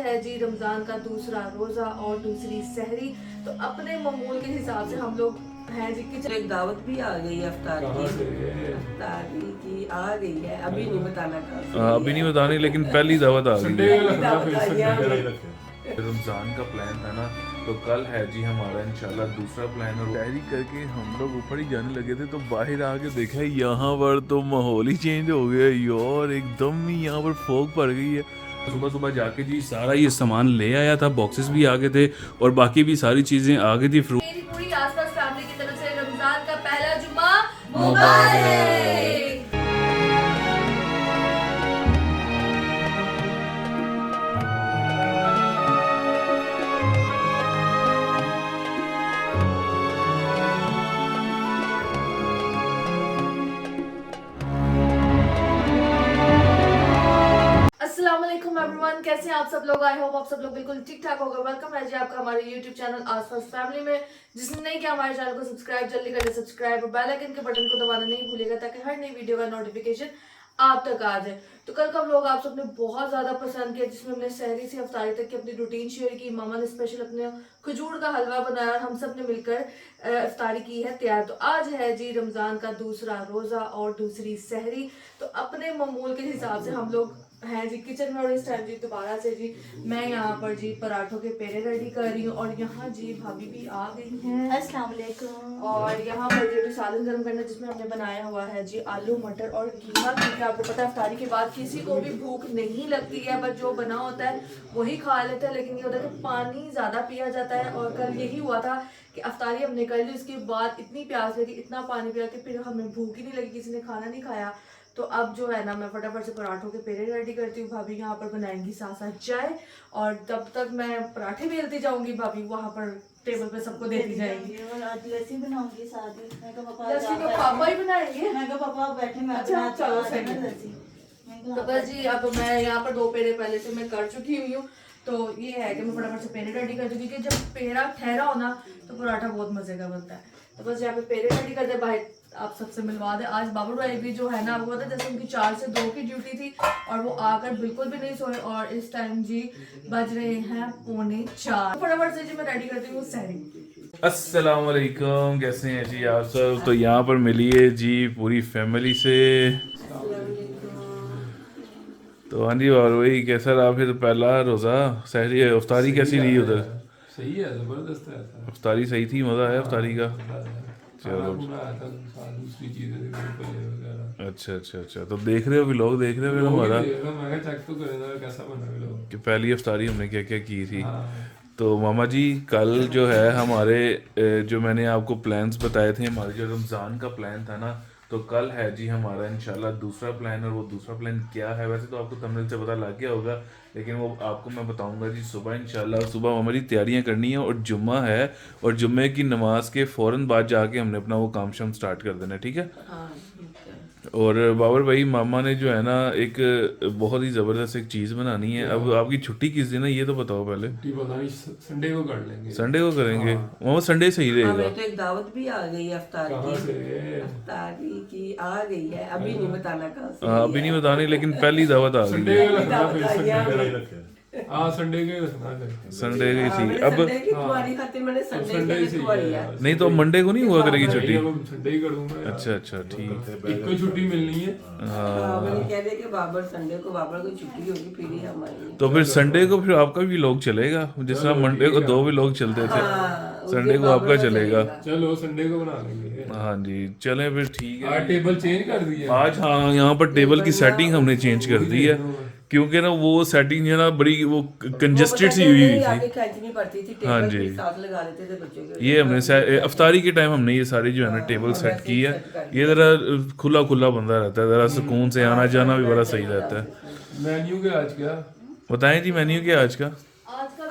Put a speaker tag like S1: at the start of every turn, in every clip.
S1: है जी रमज़ान का दूसरा रोज़ा और दूसरी सहरी। तो अपने मामूल के हिसाब से हम लोग हैं जी किचन।
S2: एक दावत भी आ गई है अफ्तार की आ गई है, अभी नहीं बताना कहाँ से
S3: अभी नहीं बतानी, लेकिन पहली दावत आ गई है। रमज़ान का प्लान था ना, तो कल है जी हमारा इंशाल्लाह दूसरा प्लान। और तैयारी करके हम लोग ऊपर ही जाने लगे थे, तो बाहर आके देखा यहाँ पर तो माहौल ही चेंज हो गया यार, एकदम ही यहाँ पर फॉग पड़ गई है। सुबह सुबह जाके जी सारा ये सामान ले आया था, बॉक्सेस भी आ गए थे और बाकी भी सारी चीज़ें आ गई थी। फ्रूट
S1: मेरी पूरी आसपास फैमिली की तरफ से रमज़ान का पहला जुम्मा मुबारक। अस्सलाम वालेकुम एवरीवन, कैसे हैं आप सब लोग। आई होप आप सब लोग बिल्कुल ठीक ठाक होगा। वेलकम है जी आपका हमारे यूट्यूब चैनल आसपास फैमिली में। जिसने नहीं किया हमारे चैनल को सब्सक्राइब जल्दी करें, सब्सक्राइब और बेल आइकन के बटन को दबाना नहीं भूलिएगा ताकि हर नई वीडियो का नोटिफिकेशन आप तक आ जाए। तो कल का व्लॉग आप सबने बहुत ज्यादा पसंद किया, जिसमें हमने सहरी से अफ्तारी तक की अपनी रूटीन शेयर की। मामा ने स्पेशल अपने खजूर का हलवा बनाया और हम सब ने मिलकर अफ्तारी की है तैयार। तो आज है जी रमजान का दूसरा रोजा और दूसरी सहरी। तो अपने मामूल के हिसाब से हम लोग हैं जी किचन में। और इस टाइम जी दोबारा से जी मैं यहाँ पर जी पराठों के पेड़े रेडी कर रही हूँ और यहाँ जी भाभी भी आ गई हैं।
S4: अस्सलाम वालेकुम।
S1: और यहाँ पर जी अभी सालन गर्म करना, जिसमें हमने बनाया हुआ है जी आलू मटर और कीमा। क्योंकि आपको पता है अफ्तारी के बाद किसी को भी भूख नहीं लगती है, बस जो बना होता है वही खा लेते हैं। लेकिन ये होता है कि पानी ज्यादा पिया जाता है। और कल यही हुआ था कि अफ्तारी हमने कर ली, उसके बाद इतनी प्यास लगी, इतना पानी पिया कि फिर हमें भूख ही नहीं लगी, किसी ने खाना नहीं खाया। तो अब जो है ना मैं फटाफट से पराठों के पेड़े रेडी करती हूँ। भाभी यहाँ पर बनाएंगी साथ साथ चाय, और तब तक मैं पराठे बेलती जाऊंगी, भाभी वहाँ पर टेबल पे सबको देती जाएंगी।
S4: और आज लस्सी बनाऊंगी साथ ही। मैं कहा पापा
S1: लस्सी तो पापा ही बनाएंगे।
S4: मैं कहा पापा आप बैठे, मैं
S1: अच्छा,
S4: बनाती
S1: चलो
S4: हूँ
S1: सही है।
S4: लस्सी।
S1: तो बस जी अब मैं यहाँ पर 2 पेड़े पहले से मैं कर चुकी हुई हूँ। तो ये है कि मैं फटाफट से पेड़े रेडी करती हूँ, क्योंकि जब पेड़ा ठहरा हो ना तो पराठा बहुत मजे का बनता है। तो बस यहाँ पे पेड़े रेडी करते भाई आप सबसे मिलवा दे। आज बाबू भाई भी जो है ना वो पता जैसे उनकी 4 से 2 की ड्यूटी थी और वो आकर बिल्कुल भी नहीं सोए। और इस टाइम जी बज रहे हैं 3:45। फटाफट से जी मैं रेडी करती हूँ सहरी।
S3: अस्सलाम वालेकुम, कैसे हैं जी आप सब। तो यहाँ पर मिलिए जी पूरी फैमिली से। तो हाँ जी, और वही कैसा रहा फिर पहला रोज़ा सहरी अफ्तारी कैसी रही उधर।
S5: सही है, जबरदस्त है।
S3: अफ्तारी सही थी, मज़ा आया अफ्तारी का। चलो
S5: दूसरी चीजें
S3: अच्छा अच्छा अच्छा, तो देख रहे हो व्लॉग देख रहे हो फिर हमारा
S5: मैं चेक तो करें कैसा बना व्लॉग
S3: कि पहली अफ्तारी हमने क्या क्या की थी।
S5: हाँ।
S3: तो मामा जी कल जो है हमारे जो मैंने आपको प्लान्स बताए थे, हमारे जो रमज़ान का प्लान था ना, तो कल है जी हमारा इंशाल्लाह दूसरा प्लान। और वो दूसरा प्लान क्या है, वैसे तो आपको थंबनेल से पता लग गया होगा, लेकिन वो आपको मैं बताऊंगा जी सुबह इंशाल्लाह। सुबह हमारी तैयारियां करनी है और जुम्मा है, और जुम्मे की नमाज के फ़ौरन बाद जाके हमने अपना वो काम शाम स्टार्ट कर देना है, ठीक है। और बाबर भाई मामा ने जो है ना एक बहुत ही ज़बरदस्त एक चीज़ बनानी है। अब आपकी छुट्टी किस दिन है ये तो बताओ पहले।
S5: संडे को कर लेंगे।
S3: संडे को करेंगे मामा, संडे सही रहेगा।
S2: हमें तो एक दावत भी आ गई है अफ्तारी की आ गई है, अभी नहीं बताना कहाँ से
S3: अभी नहीं बतानी, लेकिन पहली दावत आ गई है।
S5: हाँ संडे को ही रखना है।
S3: संडे की थी अब।
S2: तुम्हारी खातिर मैंने संडे की खुआई है।
S3: नहीं तो मंडे को नहीं हुआ करेगी छुट्टी।
S5: संडे ही कर दूंगा।
S3: अच्छा अच्छा ठीक है।
S5: एक को छुट्टी मिलनी है।
S2: हाँ मैंने कह दिया कि बाबर संडे को बाबर को छुट्टी होगी फिर ही हम आएंगे।
S3: तो फिर संडे को फिर आपका भी व्लॉग चलेगा, जिस तरह मंडे को 2 व्लॉग चलते थे, संडे को आपका चलेगा।
S5: चलो संडे को बना लेंगे।
S3: हाँ जी चलें फिर ठीक है।
S5: आज टेबल चेंज कर दी है
S3: आज हाँ यहाँ पर टेबल की सेटिंग हमने चेंज कर दी है, क्योंकि ना वो सेटिंग जो है ना बड़ी वो कंजेस्टेड सी हुई थी।
S2: खींचनी पड़ती थी,
S3: हाँ
S2: टेबल
S3: जी।
S2: के साथ लगा लेते थे बच्चों के।
S3: ये हमने अफ्तारी के टाइम हमने ये सारी जो है ना टेबल सेट की है। ये ज़रा खुला खुला बंदा रहता है, ज़रा सुकून से आना जाना भी बड़ा सही रहता है।
S5: मेन्यू के आज क्या
S3: बताएं जी मेन्यू क्या आज का।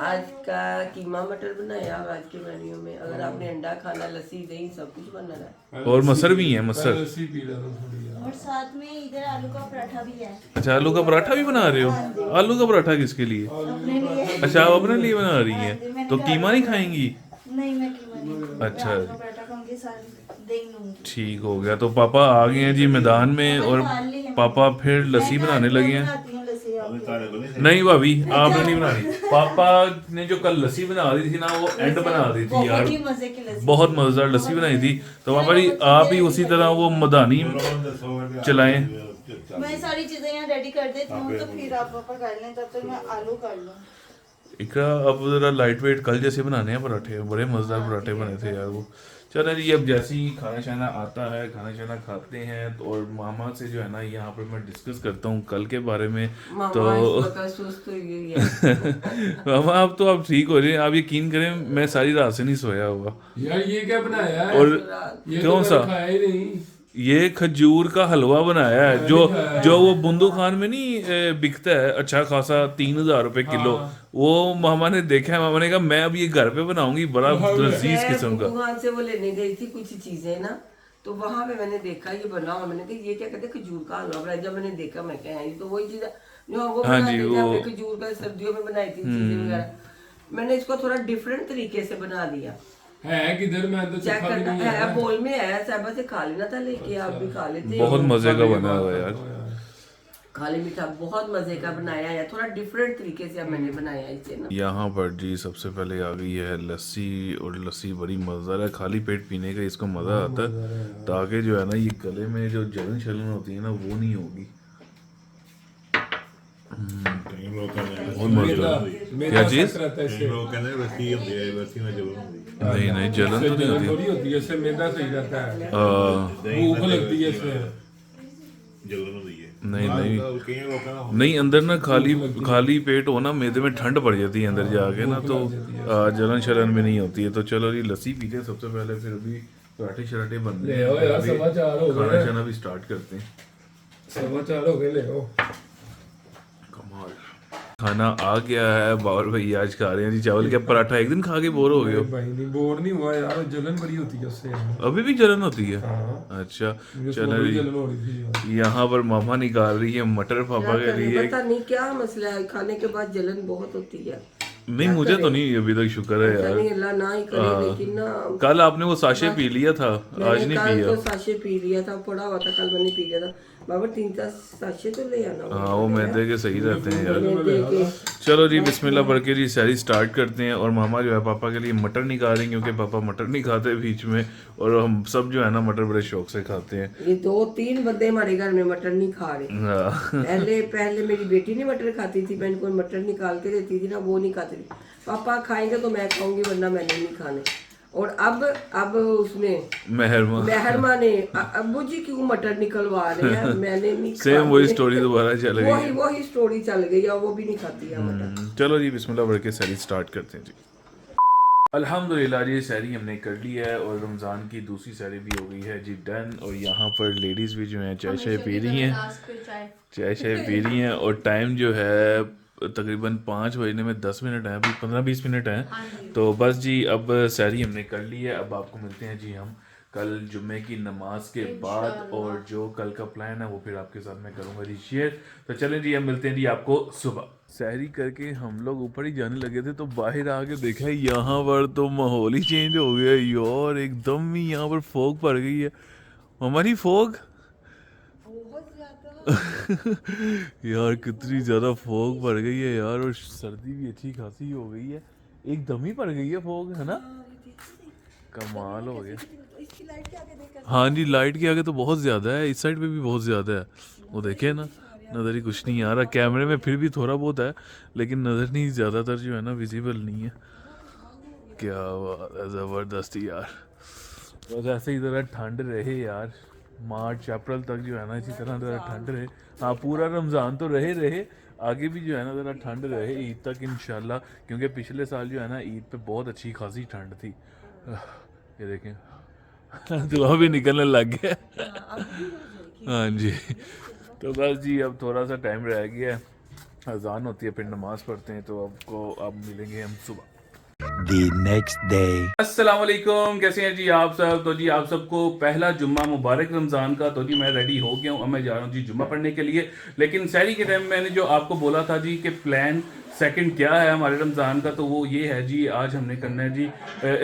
S2: आज का कीमा मटर बनाया। आज के मेन्यू में अगर आपने अंडा खाना, लस्सी दही सब कुछ बना है।
S3: और मसर भी है, मसर।
S5: लस्सी पी लेना थोड़ी यार।
S4: और साथ में इधर आलू का पराठा भी है।
S3: अच्छा आलू का पराठा भी बना रहे हो। आलू का पराठा किसके लिए।
S4: अपने लिए।
S3: अच्छा आप अपने लिए बना रही हैं, तो कीमा नहीं खाएंगी।
S4: नहीं मैं कीमा नहीं खाऊंगी।
S3: अच्छा।
S4: आलू का पराठा खाऊंगी, साथ दही लूंगी।
S3: ठीक हो गया। तो पापा आ गए हैं जी मैदान में, और पापा फिर लस्सी बनाने लगे हैं।
S4: बनाती हूँ लस्सी।
S3: नहीं भाभी आपने नहीं बनानी, पापा ने जो कल लस्सी बना दी थी ना वो एंड बना दी थी यार,
S4: बहुत ही मजे की लस्सी।
S3: बहुत मजेदार लस्सी बनाई थी। तो पापा जी आप ही उसी तरह वो मदानी चलाएं।
S4: मैं सारी चीजें यहाँ रेडी कर देती हूँ तो फिर आप पापा कर लें, तब तक मैं आलू कर लूँ।
S3: इकरा अब जरा लाइट वेट कल जैसे बनाने हैं पराठे, बड़े मजेदार पराठे बने थे यार वो। चलो जी अब जैसे ही खाना शाना आता है, खाना शाना खाते हैं तो, और मामा से जो है ना यहाँ पर मैं डिस्कस करता हूँ कल के बारे में। तो मामा अब तो आप ठीक हो जाए, आप यकीन करें मैं सारी रात से नहीं सोया हुआ।
S5: यार ये क्या बनाया है?
S3: और
S5: ये
S3: कौन
S5: तो
S3: सा?
S5: मैंने खाया ही नहीं।
S3: ये खजूर का हलवा बनाया है, जो वो बुंदू खान में नहीं बिकता है अच्छा खासा 3,000 रुपए किलो। वो मामा ने देखा है, मामा ने कहा मैं अब ये घर पे बनाऊंगी, बड़ा लजीज किस्म का।
S2: दुकान से वो लेने गई थी कुछ चीजें ना, तो वहां पे मैंने देखा ये बना हुआ, मैंने कहा ये क्या कहते हैं खजूर का हलवा बनाया। जब मैंने देखा मैं कहा ये तो वही चीज है जो वो
S3: हाँ
S2: बनाते
S3: जी,
S2: थे,
S3: वो-
S2: हमने खजूर का सर्दियों में बनाई थी चीजें वगैरह। मैंने इसको थोड़ा डिफरेंट तरीके से बना दिया।
S5: है किधर? मैं तो
S2: चेक
S5: चखा भी
S2: करना
S5: नहीं
S2: है,
S5: है।
S2: बोल में है, साहबा से खा लेना था लेके, आप भी खा लेते।
S3: बहुत मजे का बना हुआ है यार,
S2: खाली मीठा बहुत मजे का बनाया है, थोड़ा डिफरेंट तरीके से अब मैंने बनाया है इसे ना।
S3: यहाँ पर जी सबसे पहले आ गई है लस्सी, और लस्सी बड़ी मजेदार है, खाली पेट पीने का इसको मजा आता है, ताकि जो है ना ये गले में जो जलन शलन होती है ना वो नहीं होगी। बहुत मजेदार। क्या चीज? नहीं नहीं जलन तो नहीं होती।
S5: थोड़ी होती है, इससे मैदा सही रहता है, भूख लगती है इससे।
S3: नहीं नहीं नहीं, अंदर ना खाली पेट हो ना, मैदे में ठंड पड़ जाती है अंदर जाके ना, तो जलन शलन में नहीं होती है। तो चलो जी लस्सी पीते हैं सबसे पहले, फिर अभी पराठे शराठे बन
S5: ले आओ यार, समाचार हो
S3: खाना
S5: गए।
S3: शाना भी स्टार्ट करते हैं।
S5: समाचार हो गए, ले आओ।
S3: कमाल खाना आ गया है, बाबर भाई आज खा रहे हैं जी चावल। क्या पराठा एक दिन खा के बोर हो गए हो?
S5: भाई नहीं, बोर नहीं हुआ यार, जलन बड़ी होती है उससे।
S3: अभी भी जलन होती है?
S5: हाँ,
S3: अच्छा
S5: मुझे
S3: चलो
S5: थोड़ी
S3: जी,
S5: जलन हो रही थी यार।
S3: यहाँ पर मामा निकाल रही है मटर पापा के लिए।
S2: पता नहीं क्या मसला है, खाने के बाद जलन बहुत होती है।
S3: नहीं मुझे तो नहीं अभी तक, शुक्र है
S2: पता
S3: यार।
S2: नहीं अल्लाह ना ही करे, लेकिन ना
S3: कल आपने वो साशे पी लिया था, आज
S2: मैंने
S3: नहीं
S2: कल
S3: पिया।
S2: तो साशे पी लिया था, पड़ा हुआ था, कल मैंने पी लिया था। बाबा 3-4 साशे तो ले आना।
S3: हाँ वो मैदे के सही रहते हैं यार।
S2: मैदे के।
S3: चलो जी बिस्मिल्लाह पढ़ के जी सैरी स्टार्ट करते हैं। और मामा जो है पापा के लिए मटर निकाल रहे हैं, क्योंकि पापा मटर नहीं खाते बीच में, और हम सब जो है ना मटर बड़े शौक से खाते हैं।
S2: ये 2-3 बंदे हमारे घर में मटर नहीं खा रहे।
S3: हाँ।
S2: पहले मेरी बेटी नहीं मटर खाती थी, मैं इनको मटर निकाल के देती थी ना, वो नहीं खाती थी। पापा खाएंगे तो मैं खाऊंगी, वरना मैंने नहीं खाने। और अब उसमें मेहरमा ने अब्बू जी क्यों मटर निकलवा रहे हैं, मैंने नहीं
S3: सेम वही स्टोरी दोबारा चल गई है।
S2: वही स्टोरी चल गई है, वो भी नहीं खाती है मटर।
S3: चलो जी बिस्मिल्लाह पढ़ के सैरी स्टार्ट करते हैं जी। अल्हम्दुलिल्लाह जी सैरी हमने कर ली है, और रमज़ान की दूसरी सैरी भी हो गई है जी डन। और यहाँ पर लेडीज़ भी जो हैं चाय शाय पी रही हैं, चाय शाय पी रही हैं। और टाइम जो है तकरीबन 5 बजने में 10 मिनट हैं, अभी 15-20 मिनट हैं। तो बस जी अब सैरी हमने कर ली है। अब आपको मिलते हैं जी हम कल जुम्मे की नमाज के बाद, और जो कल का प्लान है वो फिर आपके साथ मैं करूँगा जी शेयर। तो चलें जी, हम मिलते हैं जी आपको सुबह। सहरी करके हम लोग ऊपर ही जाने लगे थे, तो बाहर आके देखा यहाँ पर तो माहौल ही चेंज हो गया यार, एकदम ही यहाँ पर फोग पड़ गई है। हमारी फोग यार कितनी ज़्यादा फोग पड़ गई है यार, और सर्दी भी अच्छी खासी हो गई है, एकदम ही पड़ गई है फोग, है ना? कमाल हो गया। हाँ जी लाइट के आगे तो बहुत ज़्यादा है, इस साइड पे भी बहुत ज़्यादा है, वो देखे ना, नज़र ही कुछ नहीं आ रहा। कैमरे में फिर भी थोड़ा बहुत है, लेकिन नज़र नहीं, ज़्यादातर जो है ना विजिबल नहीं है। क्या बात है, ज़बरदस्त यार। बस ऐसे ही ज़रा ठंड रहे यार, मार्च अप्रैल तक जो है ना इसी तरह ज़रा ठंड रहे। हाँ पूरा रमज़ान तो रहे आगे भी जो है ना ज़रा ठंड रहे ईद तक इंशाल्लाह, क्योंकि पिछले साल जो है ना ईद पे बहुत अच्छी खासी ठंड थी। ये देखें दुआ भी निकलने लग गया। हाँ जी, तो बस जी अब थोड़ा सा टाइम रह गया है, अजान होती है फिर नमाज़ पढ़ते हैं, तो आपको अब मिलेंगे हम सुबह।
S6: The next day.
S3: अस्सलाम वालेकुम, कैसे हैं जी आप सब? तो जी आप सबको पहला जुम्मा मुबारक रमज़ान का। तो जी मैं रेडी हो गया हूँ, अब मैं जा रहा हूँ जी जुम्मा पढ़ने के लिए। लेकिन सहरी के टाइम मैंने जो आपको बोला था जी कि प्लान सेकंड क्या है हमारे रमज़ान का, तो वो ये है जी, आज हमने करना है जी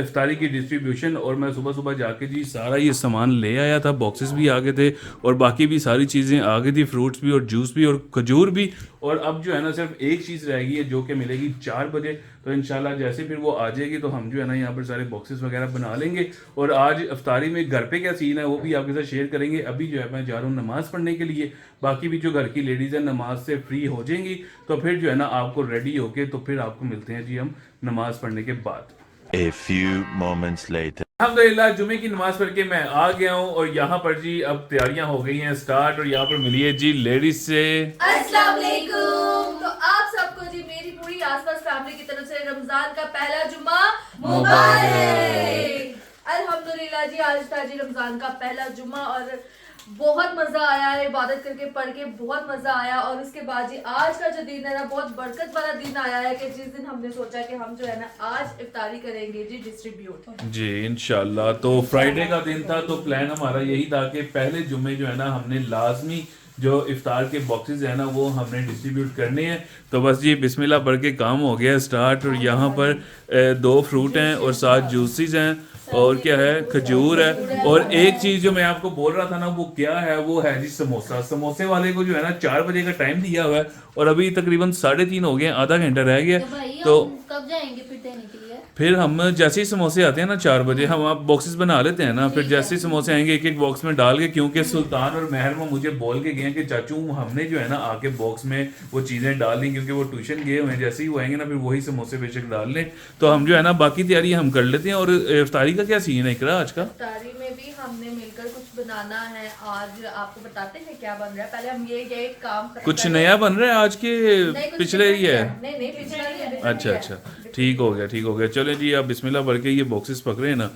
S3: इफ्तारी की डिस्ट्रीब्यूशन। और मैं सुबह सुबह जाके जी सारा ये सामान ले आया था, बॉक्सेस भी आ गए थे और बाकी भी सारी चीज़ें आ गई थी, फ्रूट्स भी और जूस भी और खजूर भी। और अब जो है ना सिर्फ एक चीज़ रहेगी है जो कि मिलेगी 4 बजे। तो इंशाल्लाह जैसे फिर वो आ जाएगी तो हम जो है ना यहाँ पर सारे बॉक्सेस वगैरह बना लेंगे। और आज इफ्तारी में घर पे क्या सीन है वो भी आपके साथ शेयर करेंगे। अभी जो है मैं जा रहा हूँ नमाज़ पढ़ने के लिए, बाकी भी जो घर की लेडीज़ हैं नमाज से फ्री हो जाएंगी तो फिर जो है ना आपको रेडी होके तो फिर आपको मिलते हैं जी हम नमाज़ पढ़ने के बाद।
S6: A few moments later.
S3: अल्हम्दुलिल्लाह जुमे की नमाज पढ़ के मैं आ गया हूँ और यहाँ पर जी अब तैयारियां हो गई हैं स्टार्ट। और यहाँ पर मिलिए जी लेडीज से
S1: अस्सलाम वालेकुम। तो आप सबको जी मेरी पूरी आसपास फैमिली की तरफ से रमजान का पहला जुम्मा मुबारक। अल्हम्दुलिल्लाह जी आज था जी रमजान का पहला जुम्मा और बहुत मजा आया है इबादत करके पढ़ के, बहुत मजा आया। और उसके बाद जी आज का जो दिन है ना बहुत बरकत वाला दिन आया है कि जिस दिन हमने सोचा कि हम जो है ना आज इफ्तारी करेंगे जी डिस्ट्रीब्यूट
S3: जी इंशाल्लाह। तो फ्राइडे का दिन था तो प्लान हमारा यही था कि पहले जुम्मे जो है ना हमने लाजमी जो इफ्तार के बॉक्सेस है ना वो हमने डिस्ट्रीब्यूट करने हैं। तो बस जी बिस्मिल्लाह पढ़ के काम हो गया स्टार्ट। और यहाँ पर 2 फ्रूट हैं और 7 जूसेस हैं और क्या है खजूर है। और एक चीज़ जो मैं आपको बोल रहा था ना वो क्या है, वो है जी समोसा। समोसे वाले को जो है ना 4 बजे का टाइम दिया हुआ है और अभी तकरीबन 3:30 हो गए, आधा घंटा रह गया। तो
S4: कब जाएंगे फिर देने के लिए?
S3: फिर हम जैसे ही समोसे आते हैं ना 4 बजे हम आप बॉक्सेस बना लेते हैं ना, फिर जैसे ही समोसे आएंगे एक एक बॉक्स में डाल के, क्योंकि सुल्तान और महरमा मुझे बोल के गए हैं कि चाचू हमने जो है ना आके बॉक्स में वो चीज़ें डाल ली, क्योंकि वो ट्यूशन गए हुए हैं, जैसे ही वो आएंगे ना फिर वही समोसे बेशक डाल लें। तो हम जो है ना बाकी तैयारी हम कर लेते हैं। और इफ्तारी का क्या सीन है इकरा आज का?
S1: इफ्तारी में भी हमने मिलकर कुछ बनाना है। आज आपको बताते हैं क्या बन रहा है, पहले हम ये काम खत्म
S3: कुछ
S1: कर
S3: नया बन रहा है आज के
S1: नहीं, कुछ
S3: पिछले ही है?
S1: नहीं पिछला नहीं है।
S3: अच्छा अच्छा ठीक हो गया ठीक हो गया। चलें जी आप बिस्मिल्लाह पढ़ के ये बॉक्सेस पकड़े हैं ना,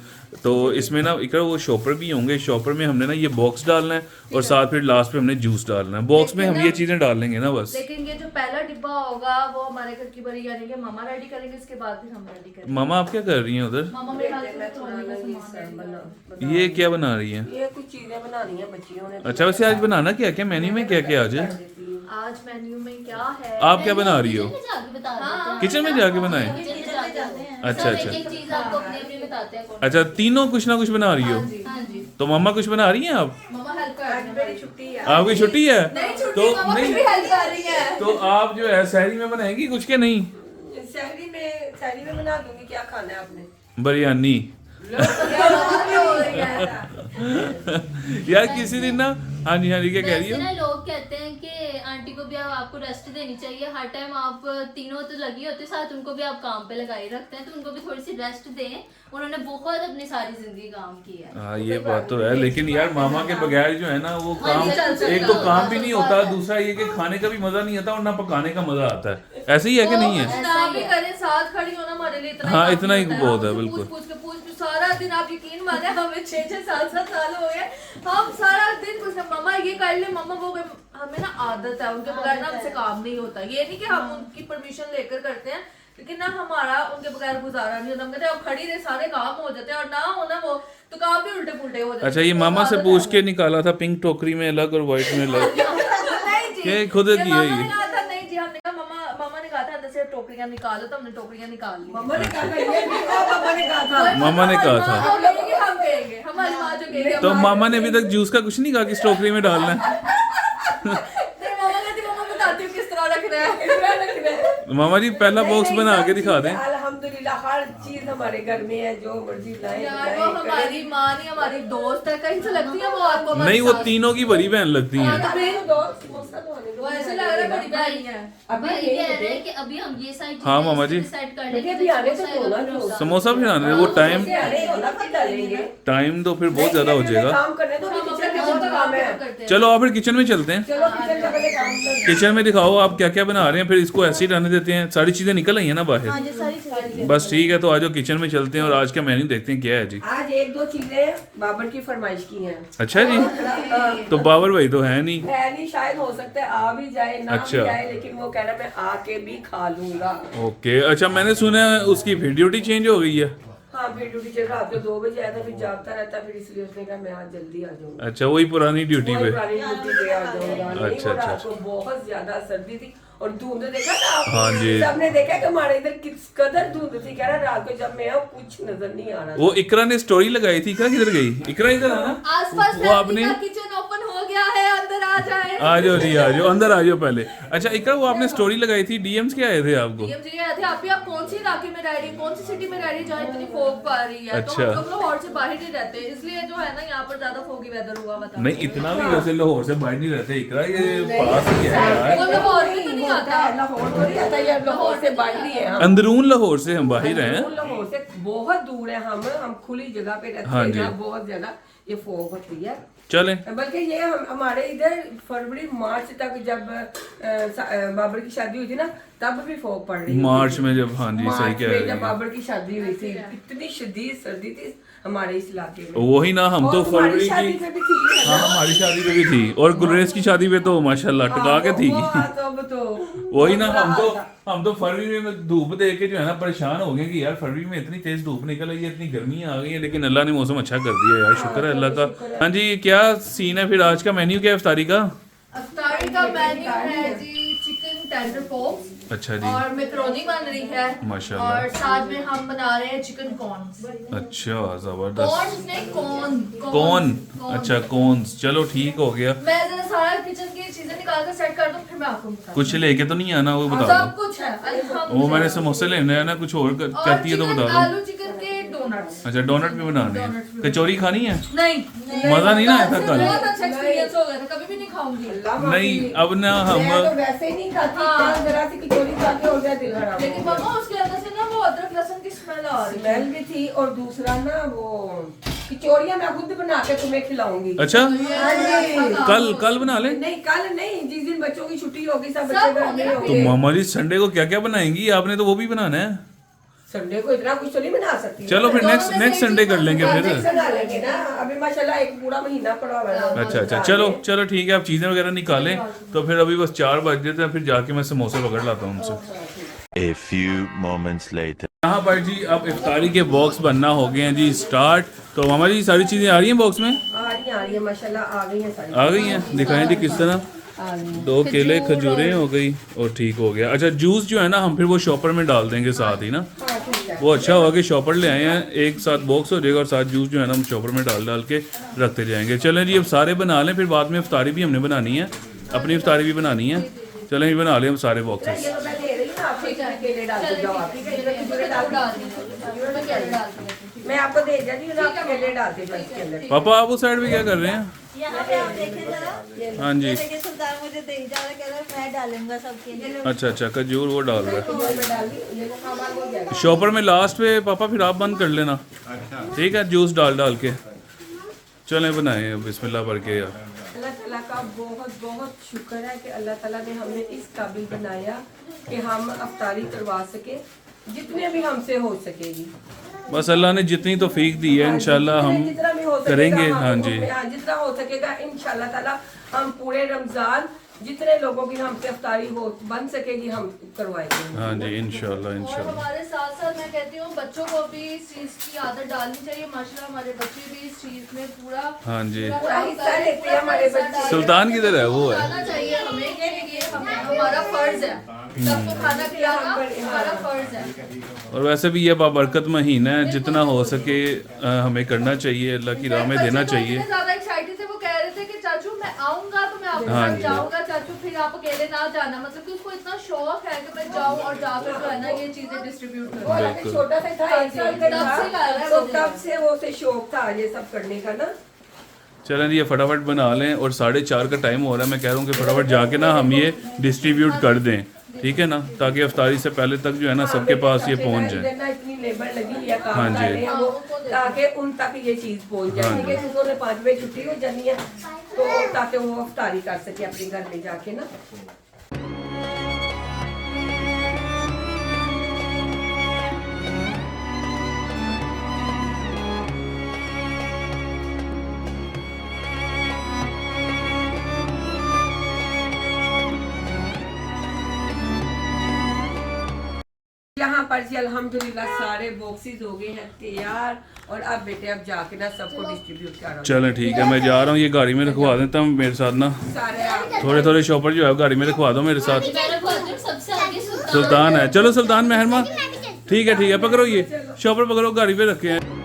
S3: तो इसमें ना इकरा वो शॉपर भी होंगे, शॉपर में हमने ना ये बॉक्स डालना है और साथ फिर लास्ट पे हमने जूस डालना है। बॉक्स में हम ये चीजें डाल लेंगे ना बस।
S1: लेकिन ये जो पहला डिब्बा होगा वो हमारे घर की बड़ी यानी कि मामा रेडी करेंगे, इसके बाद फिर हम रेडी करेंगे।
S3: मामा आप क्या कर रही हैं उधर?
S1: मामा मेरे हाथ से धोने का सामान
S3: ये क्या बना रही हैं?
S2: ये कुछ चीजें बनानी है बच्चियों ने।
S3: अच्छा वैसे आज बनाना क्या क्या मेन्यू में क्या क्या आज है?
S1: आज मेन्यू में क्या है?
S3: आप क्या बना रही हो? किचन में जाके बनाए? अच्छा अच्छा
S4: एक चीज आपको अपने अपने बताते हैं।
S3: अच्छा तीनों कुछ ना कुछ बना रही हो?
S1: हाँ जी
S3: तो मामा कुछ बना रही हैं आप?
S1: मामा हेल्प कर रही है।
S2: मेरी छुट्टी है।
S3: आपकी छुट्टी है?
S1: नहीं छुट्टी,
S3: तो
S1: मामा
S3: नहीं
S1: भी हेल्प कर रही है।
S3: तो आप जो है सहरी में बनाएंगी कुछ के नहीं?
S2: सहरी में बना दूंगी। क्या खाना है आपने?
S3: बिरयानी। यार किसी दिन ना, हाँ जी हाँ जी क्या कह रही हो?
S4: वैसे ना लोग कहते हैं कि आंटी को भी अब आपको रेस्ट देनी चाहिए। हर टाइम आप तीनों तो लगी होते साथ, उनको भी आप काम पे लगाए रखते हैं, तो उनको भी थोड़ी सी रेस्ट दें। उन्होंने बहुत अपनी सारी जिंदगी काम की है।
S3: हाँ ये बात तो है, लेकिन यार मामा के बगैर जो है ना वो काम, एक तो काम भी नहीं होता, दूसरा ये कि खाने का भी मजा नहीं आता और ना पकाने का मजा आता है। ऐसे ही है कि नहीं है?
S1: ना भी करें साथ खड़ी होना हमारे लिए इतना
S3: हाँ,
S1: ही
S3: इतना ही
S1: काफी होता
S3: बहुत है,
S1: हमसे
S3: बिल्कुल।
S1: पूछ के सारा दिन आप यकीन माने हमें 6-6 7-7 साल हो गए, हम सारा दिन पूछते मम्मा ये कर ले मम्मा वो कर। हमें ना आदत है, उनके बगैर ना हमसे काम नहीं होता। ये नहीं कि हम उनकी परमिशन लेकर करते हैं, लेकिन ना हमारा उनके बगैर गुजारा नहीं होता। हम कहते हैं अब खड़ी रहे सारे काम हो जाते हैं, और ना हो ना वो तो काम भी उल्टे पुल्टे हो जाते हैं।
S3: अच्छा ये मामा से पूछ के निकाला था, पिंक टोकरी में अलग और व्हाइट में अलग?
S1: नहीं जी,
S3: ये खुद की है ये?
S1: नहीं जी, हमने कहा मामा ने कहा था अंदर से टोकरियां निकालो, तो हमने टोकरियां निकाल ली।
S2: मम्मा ने कहा था ये भी पापा ने कहा था।
S3: मामा ने कहा था।
S1: हम कहेंगे हम कहेंगे हमारी माँ जो कहेगी।
S3: तो मामा ने अभी तक जूस का कुछ नहीं कहा किस टोकरी में डालना है?
S1: नहीं मामा कहती मम्मा बताती हूँ किस तरह रखना है।
S3: मामा जी पहला बॉक्स बना के दिखा दें।
S2: अल्हम्दुलिल्लाह हर चीज हमारे घर में है, जो मर्जी लाए
S1: यार वो हमारी माँ नहीं हमारी दोस्त है, कहीं से लगती है वो आपको?
S3: नहीं वो तीनों की बड़ी बहन लगती हैं।
S1: वो ऐसे लग रहा है बड़ी बहन है।
S4: अभी ये कह रहे हैं कि अभी हम ये सारी चीजें
S3: हाँ, मामा जी।
S4: सेट कर लेंगे।
S2: भी आने तो दो ना जो।
S3: समोसा भी आने वो टाइम तो फिर बहुत ज्यादा हो जाएगा।
S2: काम करने तो भी किचन में बहुत काम है।
S3: चलो आप फिर किचन में चलते हैं।
S2: चलो किचन का पहले काम कर।
S3: किचन में दिखाओ आप क्या क्या बना रहे हैं, फिर इसको ऐसे ही रहने देते हैं। सारी चीजें निकल आई है ना बाहर?
S4: हाँ, ये सारी चीजें
S3: बस ठीक है, तो आज किचन में चलते हैं और आज का मेन्यू देखते हैं क्या है जी।
S2: आज 1-2 चीजें बाबर की फरमाइश की हैं।
S3: अच्छा जी, तो बाबर भाई तो है नहीं।
S2: है नहीं, शायद हो सकता है आ भी जाए ना
S3: अच्छा।
S2: भी जाए, लेकिन वो कह रहा मैं आके भी खा लूंगा।
S3: ओके अच्छा, मैंने सुना है उसकी फिर ड्यूटी चेंज हो गई है।
S2: हाँ फिर ड्यूटी चल रात को 2 बजे आया था, फिर जागता रहता, फिर इसलिए उसने कहा मैं आज जल्दी आ जाऊंगा।
S3: अच्छा वही पुरानी ड्यूटी पे।
S2: पुरानी ड्यूटी पे आ जाऊंगा। नहीं,
S3: अच्छा,
S2: वो रात
S3: अच्छा।
S2: को बहुत ज्यादा सर्दी थी और धुंध देखा ना
S3: हाँ जी।
S2: सबने देखा कि हमारे इधर किस कदर धुंध थी, कह रहा रात को जब मैं आऊं कुछ नजर नहीं आ रहा।
S3: वो इकरा ने स्टोरी लगाई थी, इकरा किधर गई? इकरा इधर आना।
S1: आसपास
S3: वो आपने
S1: किचन ओपन हो गया है, अंदर आ जाए।
S3: आ जाओ जी, आ जाओ अंदर आ जाओ पहले। अच्छा इकरा, वो आपने स्टोरी लगाई थी, डीएम्स क्या आए थे आपको?
S1: डीएम जी आए थे, आप कौन सी इलाके में रह रही है, कौन सी सिटी में रह रही है जहाँ इतनी फोग पा रही है।
S3: अच्छा।
S1: तो हम लोग लाहौर से बाहर नहीं रहते, इसलिए जो है ना यहाँ पर ज्यादा फोगी वेदर हुआ बता।
S3: नहीं इतना भी वैसे लाहौर से बाहर नहीं रहते इकरा, ये पास ही है यार।
S1: वो लाहौर में तो नहीं आता।
S2: लाहौर तो नहीं आता, ये लाहौर से बाहर ही है हम।
S3: अंदरून लाहौर से हम बाहर हैं।
S2: लाहौर से बहुत दूर है, हम खुली जगह पे रहते
S3: हाँ
S2: हैं
S3: जी।
S2: जहाँ बहुत ज्यादा ये फोग होती है।
S3: चलें।
S2: बल्कि ये हमारे इधर फरवरी मार्च तक जब बाबर की शादी हुई थी ना, तब भी फोग पड़ रही थी।
S3: मार्च में जब, हाँ जी सही
S2: मार्च
S3: कह
S2: में
S3: रहे
S2: जब
S3: हैं।
S2: बाबर की शादी हुई थी, इतनी शदीद सर्दी थी हमारे इस इलाके में।
S3: वही ना, हम
S2: और
S3: तो
S2: तुम्हारी
S3: फरवरी
S2: शादी
S3: की,
S2: पे भी थी है
S3: हाँ
S2: ना?
S3: हमारी शादी पे भी थी, और गुलरेज की शादी पे तो माशाल्लाह टका के थी।
S2: अब तो
S3: वही ना,
S2: बुरा हाल था।
S3: हम तो फरवरी में धूप देख के जो है ना परेशान हो गए कि यार फरवरी में इतनी तेज धूप निकल आई है, इतनी गर्मी आ गई है, लेकिन अल्लाह ने मौसम अच्छा कर दिया यार, शुक्र है अल्लाह का। हाँ जी, क्या सीन है फिर? आज का मेन्यू क्या है इफ्तारी का?
S1: अफ्तारी का मेन्यू है जी चिकन टेंडर पॉप्स
S3: अच्छा जी,
S1: और मैक्रोनी बन रही है
S3: माशाल्लाह।
S1: और साथ में हम बना रहे हैं चिकन कॉर्न्स।
S3: अच्छा जबरदस्त।
S1: कॉर्न्स नहीं, कॉर्न।
S3: कौन? अच्छा कॉर्न्स, चलो ठीक हो गया।
S1: मैं जरा सारा किचन की चीजें निकाल कर सेट कर दूं, फिर मैं आपको बताऊं।
S3: कुछ लेके तो नहीं आना, वो बता
S1: सब
S3: दो।
S1: कुछ है
S3: वो मैंने समोसे लेने हैं ना, कुछ और करती है तो बता दो।
S1: आलू चिकन के डोनट्स।
S3: अच्छा डोनट भी बनाने हैं,
S1: डोनट्स भी।
S3: कचौरी खानी है?
S1: नहीं,
S3: मजा नहीं ना आया था कल?
S1: बहुत अच्छा एक्सपीरियंस हो गया था, कभी भी नहीं खाऊंगी।
S3: नहीं अब ना
S2: मैं तो
S3: हम,
S2: वैसे ही नहीं खाती,
S1: हाँ।
S2: जरा सी कचौरी खा के हो गया दिल खराब।
S1: लेकिन मामा उसके अंदर से ना वो अदरक लहसुन की स्मेल आ रही है।
S2: स्मेल भी थी, और दूसरा ना वो कचौरियां मैं खुद बना के तुम्हें खिलाऊंगी।
S3: अच्छा
S2: हाँ जी।
S3: कल बना ले।
S2: नहीं कल नहीं, जिस दिन बच्चों की छुट्टी होगी, सब
S1: सब
S2: बच्चे घर
S1: हो
S2: में
S1: गया।
S3: तो
S2: होंगे।
S3: मामा जी संडे को क्या क्या बनाएंगी आपने? तो वो भी बनाना है।
S2: संडे को इतना कुछ तो नहीं बना सकती।
S3: चलो फिर
S1: दोनों
S3: नेक्स्ट
S1: में से
S3: नेक्स्ट
S1: एक
S3: संडे
S1: चीज़
S3: कर लेंगे
S1: बना
S3: फिर।
S2: नेक्स्ट बना लेंगे ना, अभी माशाल्लाह एक पूरा महीना पड़ा हुआ है।
S3: अच्छा अच्छा, चलो चलो ठीक है, आप चीजें वगैरह निकालें तो फिर अभी बस 4 बज गए थे, फिर जाके मैं समोसे पकड़ लाता हूँ उनसे।
S6: A few moments later.
S3: यहाँ पर जी अब इफ्तारी के बॉक्स बनना हो गए हैं जी स्टार्ट। तो मामा जी सारी चीजें आ रही हैं बॉक्स में?
S2: आ रही है माशाल्लाह, आ गई है सारी।
S3: आ गई हैं, दिखाएं जी किस तरह। 2 केले खजूरें हो गई और ठीक हो गया। अच्छा जूस जो है ना हम फिर वो शॉपर में डाल देंगे साथ ही ना,
S2: हाँ, ठीक है।
S3: वो अच्छा होगा कि शॉपर ले आए हैं, एक साथ बॉक्स हो जाएगा और साथ जूस जो है ना हम शॉपर में डाल के रखते जाएंगे। चलें जी अब सारे बना लें, फिर बाद में इफ्तारी भी हमने बनानी है, अपनी इफ्तारी भी बनानी है। चलें जी बना लें हम सारे बॉक्सेस।
S2: ये तो मैं दे रही हूँ आपको, इसमें केले डाल के जाओ आप, ठीक है? इसमें खजूरें डाल के मैं आपको दे जा रही हूँ ना, आप केले डाल के जाओ इसके अंदर।
S3: पापा आप उस साइड भी क्या कर रहे हैं?
S7: यहाँ पे आप देखें जरा,
S3: हाँ जी,
S7: ये देखिए सुल्तान मुझे दे जा रहा, कह रहा है मैं डालूंगा सबके लिए।
S3: अच्छा अच्छा, खजूर वो डाल रहा है
S2: खजूर में डाल दी, ये वो सामान हो जाएगा।
S3: शॉपर में लास्ट पे। पापा फिर आप बंद कर लेना, ठीक है? जूस डाल के चलें बनाएं बिस्मिल्लाह पढ़ के यार।
S2: अल्लाह ताला का बहुत बहुत शुक्र है कि अल्लाह ताला ने हमें इस काबिल बनाया कि हम अफ्तारी करवा सके, जितने भी हमसे हो सकेगी।
S3: बस अल्लाह ने जितनी तौफीक दी है इंशाल्लाह हम
S2: जितना भी हो सकेगा
S3: करेंगे।
S2: हम
S3: हाँ जी,
S2: जितना हो सकेगा इंशाल्लाह ताला हम पूरे रमजान जितने लोगों की हमसे अफ्तारी हो बन सकेगी हम करवाएंगे।
S3: हाँ जी इंशाल्लाह
S1: और
S3: इंशाल्लाह।
S1: हमारे साथ साथ मैं कहती हूँ बच्चों को भी इस चीज की आदत डालनी चाहिए। माशाल्लाह हमारे बच्चे भी इस चीज में पूरा
S3: हाँ जी,
S2: पूरा हिस्सा लेते हैं हमारे बच्चे।
S3: सुल्तान किधर है? वो है।
S1: खाना चाहिए हमें कि ये हमारा फर्ज है, सबको खाना खिलाना हमारा फर्ज है।
S3: और वैसे भी ये बाबरकत महीना है, जितना हो सके हमें करना चाहिए, अल्लाह की राह में देना चाहिए।
S1: इतने ज्यादा एक्साइटेड थे, वो कह रहे थे कि चाचू मैं आऊंगा तो मैं आपके
S3: हाँ
S1: साथ
S3: जी।
S1: जाऊंगा चाचू, फिर आप अकेले ना जाना। मतलब कि उसको इतना शौक है कि मैं जाऊं और जाकर जो है ना ये चीजें डिस्ट्रीब्यूट करूं।
S2: वो अभी छोटा सा था, 1 साल का
S1: तब से
S2: था,
S1: लाया है
S2: तो
S1: वो।
S2: तब से वो से शौक था ये सब करने का ना।
S3: चलें जी ये फटाफट बना लें, और 4:30 का टाइम हो रहा है। मैं कह रहा हूँ कि फटाफट जाके ना हम ये डिस्ट्रीब्यूट कर दें, ठीक है ना, ताकि अफ्तारी से पहले तक जो है ना सबके पास ये पहुँच जाए।
S2: इधर ना इतनी लेबर लगी है, काम
S3: हाँ
S2: कर
S3: जी।
S2: रहे हैं वो, ताकि उन तक ये चीज पहुंच जाए, ठीक है? क्योंकि उन्हें 5 बजे छुट्टी हो जानी है, तो ताकि वो अफ्तारी कर सके अपने घर में जाके ना। यहाँ पर जी अल्हम्दुलिल्लाह सारे बॉक्सेस हो गए हैं तैयार और अब बेटे अब जाके ना सबको डिस्ट्रीब्यूट कर रहा हूँ।
S3: चलें ठीक है, मैं जा रहा हूँ, ये गाड़ी में रखवा देता हूँ मेरे साथ ना,
S2: सारे आप
S3: थोड़े थोड़े शॉपर जो है गाड़ी में रखवा दो मेरे साथ।
S4: मेरा बहादुर सबसे आगे
S3: सुल्तान है, चलो सुल्तान मेहरमा, ठीक है पकड़ो, ये शॉपर पकड़ो, गाड़ी पे रखे हैं।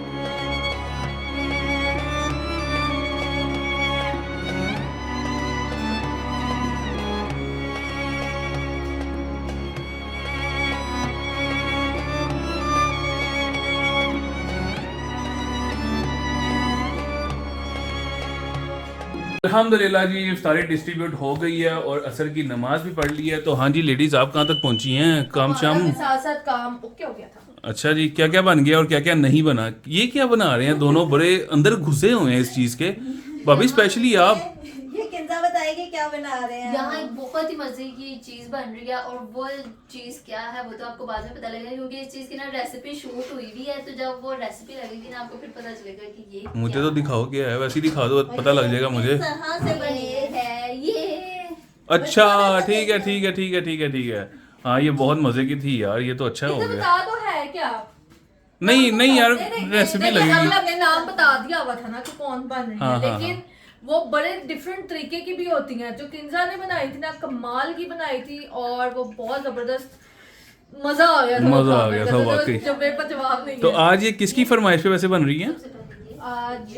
S3: अल्हम्दुलिल्लाह जी इफ्तारी डिस्ट्रीब्यूट हो गई है और असर की नमाज भी पढ़ ली है। तो हाँ जी लेडीज, आप कहाँ तक पहुंची हैं? काम शाम
S1: साथ साथ काम ओके हो गया था।
S3: अच्छा जी, क्या क्या बन गया और क्या क्या नहीं बना? ये क्या बना रहे हैं दोनों, बड़े अंदर घुसे हुए हैं इस चीज के। भाभी स्पेशली आप
S7: ये किंजा बताएगी क्या बना रहे हैं।
S4: यहाँ एक बहुत ही मजे की चीज बन रही है और वो चीज क्या है वो तो आपको बाद में पता लगेगा, क्योंकि इस चीज की ना रेसिपी शूट हुई भी है। तो जब वो रेसिपी लगेगी ना आपको फिर पता चलेगा कि ये
S3: मुझे तो दिखाओ क्या है, वैसे ही दिखा दो, पता लग जाएगा मुझे।
S7: इस तरह से बनी
S4: है ये।
S3: अच्छा ठीक है। हाँ ये बहुत मजे की थी यार, ये तो अच्छा हो गया।
S1: बता दो है क्या?
S3: नहीं यार रेसिपी
S1: देखिए,
S3: लगेगी।
S1: अगला हमने नाम बता दिया हुआ था ना कि कौन बन रही है,
S3: हाँ,
S1: लेकिन वो बड़े डिफरेंट तरीके की भी होती हैं। जो किंजा ने बनाई थी ना, कमाल की बनाई थी और वो बहुत जबरदस्त मजा आ गया था
S3: वाकई।
S1: जब मेरे पास जवाब नहीं
S3: तो
S1: है।
S3: आज ये किसकी फरमाइश पे वैसे बन रही है?
S1: आज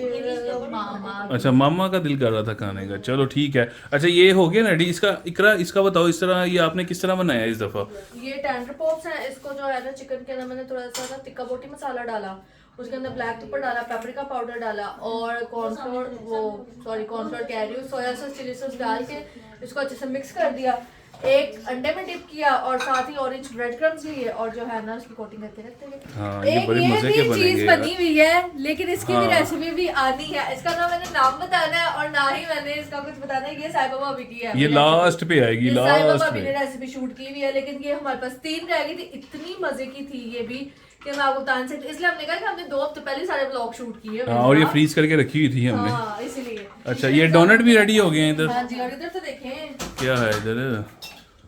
S1: मामा
S3: अच्छा मामा का दिल कर रहा था खाने का, चलो ठीक है। अच्छा ये हो गया ना रेडी, इसका बताओ, इस तरह ये आपने किस तरह बनाया इस दफा?
S1: ये टेंडर पॉप्स हैं। इसको जो है ना चिकन के अंदर मैंने थोड़ा सा ना टिक्का बोटी मसाला डाला, उसके अंदर ब्लैक पेपर डाला, पेपरिका पाउडर डाला और कॉर्नफ्लोर कह रही हूँ, सोया सॉस चिली सॉस डाल के इसको अच्छे से मिक्स कर दिया। एक अंडे में डिप किया और साथ ही ऑरेंज ब्रेड क्रम्स लिए और जो है ना उसकी कोटिंग करते रहते
S3: हाँ,
S1: हैं।
S3: ये बड़े मजे के
S1: भी
S3: बनेंगे
S1: चीज
S3: यार।
S1: बनी हुई है, लेकिन इसकी भी
S3: हाँ।
S1: रेसिपी भी आनी है। इसका ना मैंने नाम बताना है और ना ही मैंने इसका कुछ बताना है। ये साई बाबा अभी की है,
S3: ये लास्ट पे आएगी,
S1: साई बाबा
S3: लास्ट
S1: अभी ने
S3: पे।
S1: रेसिपी शूट की हुई है, लेकिन ये हमारे पास 3 रह गई थी। इतनी मजे की थी ये भी कि मैं आपको बता नहीं सकती, इसलिए हमने कहा कि हमने 2 हफ्ते पहले सारे ब्लॉग शूट किए।
S3: हाँ, और ये फ्रीज करके रखी हुई थी हमने।
S1: हाँ, इसलिए।
S3: अच्छा ये डोनट भी रेडी हो गए हैं इधर।
S1: हाँ जी, और इधर तो देखें
S3: क्या है इधर?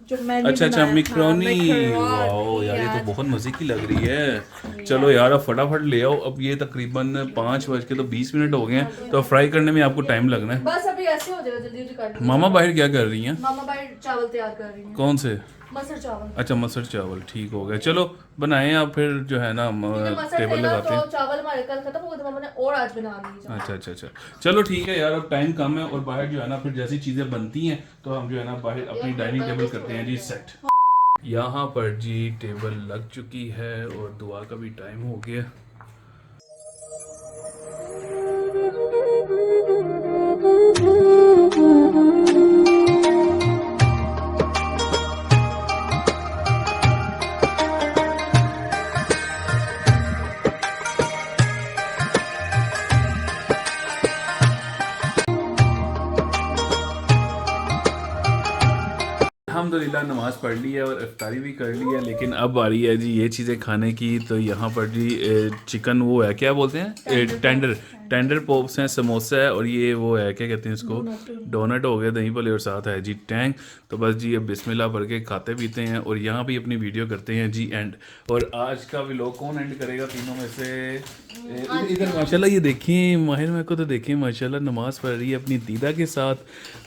S1: जो मैंने
S3: अच्छा
S1: बनाया।
S3: मिक्रोनी,
S1: हाँ,
S3: वाओ यार ये तो
S1: यार।
S3: बहुत मजे की लग रही है। चलो यार अब फटाफट ले आओ। अब ये तकरीबन 5:20 हो गए हैं, तो फ्राई करने में आपको टाइम लगना है।
S1: बस अभी ऐसे हो जाएगा, जल्दी कर लो।
S3: मामा बाहर क्या कर रही हैं?
S1: मामा भाई चावल तैयार कर रही हैं।
S3: कौन से?
S1: मसर चावल।
S3: अच्छा मसर चावल, ठीक हो गया। चलो बनाएं आप, फिर जो है ना हम
S1: मसर
S3: टेबल
S1: थे ना,
S3: लगाते हैं।
S1: तो चावल हमारे कल खत्म हो गए, तो मामा ने और आज बना ली।
S3: अच्छा चलो ठीक है यार, अब टाइम कम है और बाहर जो है ना फिर जैसी चीज़ें बनती हैं तो हम जो है ना बाहर अपनी डाइनिंग टेबल करते हैं जी सेट। यहाँ पर जी टेबल लग चुकी है और दुआ का भी टाइम हो गया। अल्हम्दुलिल्लाह नमाज पढ़ ली है और इफ्तारी भी कर ली है, लेकिन अब आ रही है जी ये चीज़ें खाने की। तो यहाँ पर जी चिकन वो है, क्या बोलते हैं, टेंडर पॉप्स हैं, समोसा है और ये वो है क्या कहते हैं इसको, डोनट हो गया, दही भल्ले और साथ है जी टैंग। तो बस जी अब बिस्मिल्लाह भर के खाते पीते हैं और यहाँ भी अपनी वीडियो करते हैं जी एंड। और आज का व्लॉग कौन एंड करेगा तीनों में से? इधर माशाल्लाह ये देखें, माहिर मेरे को तो देखें माशाल्लाह नमाज पढ़ रही है अपनी दीदा के साथ।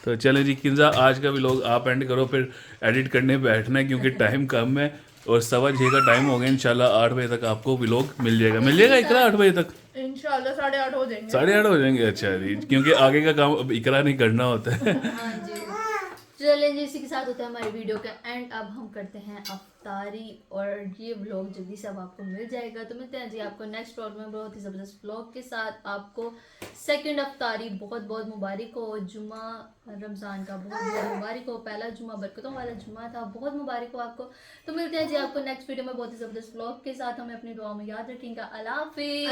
S3: तो चले जी किंजा आज का व्लॉग आप एंड करो, फिर एडिट करने बैठना है क्योंकि टाइम कम है और 6:15 का टाइम हो गया। इंशाल्लाह 8 बजे तक आपको व्लॉग मिल जाएगा इकरा 8 बजे तक
S1: इंशाल्लाह 8:30 हो जाएंगे।
S3: 8:30 हो जाएंगे। अच्छा जी, क्योंकि आगे का काम अब इकरा नहीं करना होता है।
S4: हाँ जी, चलें जी, इसी के साथ होता है हमारी वीडियो का एंड। अब हम करते हैं अफ्तारी और ये व्लॉग जल्दी से अब आपको मिल जाएगा। तो मिलते हैं जी आपको नेक्स्ट व्लॉग में बहुत ही ज़बरदस्त व्लॉग के साथ। आपको सेकंड अफ्तारी बहुत बहुत मुबारक हो, जुम्मा रमज़ान का बहुत बहुत मुबारक हो। पहला जुम्मा बरकतों वाला जुम्मा था, बहुत मुबारक हो आपको। तो मिलते हैं जी आपको नेक्स्ट वीडियो में बहुत ही ज़बरदस्त व्लॉग के साथ। हमें अपनी दुआ में याद रखेंगे। अल्लाह हाफिज़।